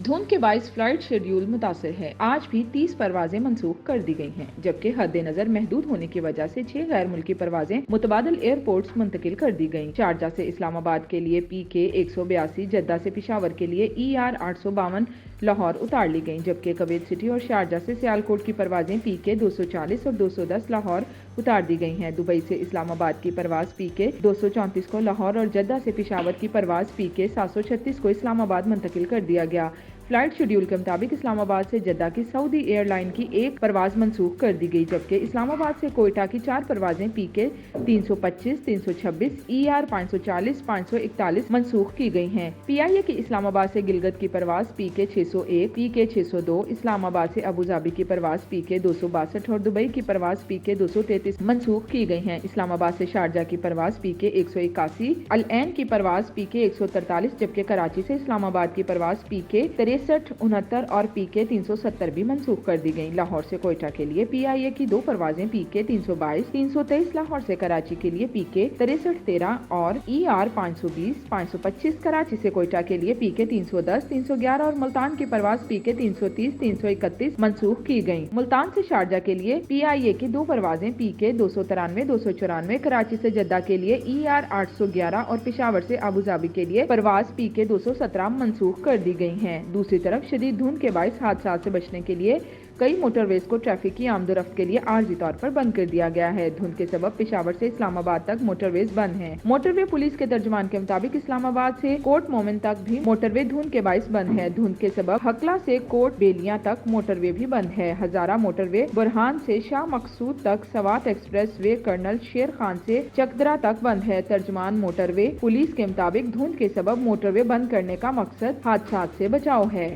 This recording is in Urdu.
دھند کے باعث فلائٹ شیڈیول متاثر ہے۔ آج بھی 30 پروازیں منسوخ کر دی گئی ہیں، جبکہ حد نظر محدود ہونے کی وجہ سے 6 غیر ملکی پروازیں متبادل ایئرپورٹس منتقل کر دی گئیں۔ شارجہ سے اسلام آباد کے لیے PK 182، جدہ سے پشاور کے لیے ER 852 لاہور اتار لی گئیں، جبکہ کویت سٹی اور شارجہ سے سیالکوٹ کی پروازیں PK 240 اور 210 لاہور اتار دی گئی ہیں۔ دبئی سے اسلام آباد کی پرواز PK 234 کو لاہور اور جدہ سے پشاور کی پرواز PK 736 کو اسلام آباد منتقل کر دیا گیا۔ فلائٹ شیڈیول کے مطابق اسلام آباد سے جدہ کی سعودی ایئر لائن کی ایک پرواز منسوخ کر دی گئی، جبکہ اسلام آباد سے کوئٹہ کی 4 پروازیں PK 325، 326، ER 540، 541 منسوخ کی گئی ہیں۔ PIA کی اسلام آباد سے گلگت کی پرواز PK 601، PK 602، اسلام آباد سے ابوظہبی کی پرواز PK 262 اور دبئی کی پرواز PK 233 منسوخ کی گئی ہیں۔ اسلام آباد سے شارجہ کی پرواز PK 181، العین کی پرواز PK 143، جبکہ کراچی سے اسلام آباد کی پرواز PK 63، 69 اور PK 370 بھی منسوخ کر دی گئیں۔ لاہور سے کوئٹہ کے لیے PIA کی 2 پروازیں PK 322، 323، لاہور سے کراچی کے لیے PK 63، 13 اور ER 520، 525، کراچی سے کوئٹہ کے لیے PK 310، 311 اور ملتان کی پرواز PK 330، 331 منسوخ کی گئیں۔ ملتان سے شارجہ کے لیے PIA کی 2 پروازیں PK 293، 294، کراچی سے جدہ کے لیے ER 811 اور پشاور سے ابوظہبی کے لیے پرواز PK 217 منسوخ کر دی گئی ہیں۔ دوسری طرف شدید دھند کے باعث حادثات سے بچنے کے لیے کئی موٹر ویز کو ٹریفک کی آمد و رفت کے لیے عارضی طور پر بند کر دیا گیا ہے۔ دھند کے سبب پشاور سے اسلام آباد تک موٹر ویز بند ہیں۔ موٹر وے پولیس کے ترجمان کے مطابق اسلام آباد سے کوٹ مومن تک بھی موٹر وے دھند کے باعث بند ہے۔ دھند کے سبب ہکلا سے کوٹ بیلیاں تک موٹر وے بھی بند ہے۔ ہزارہ موٹر وے برہان سے شاہ مقصود تک، Swat express way colonel Sher Khan سے چکدرا تک بند ہے۔ ترجمان موٹر وے پولیس کے مطابق دھند کے سبب موٹر وے بند کرنے کا مقصد حادثات سے بچاؤ ہے۔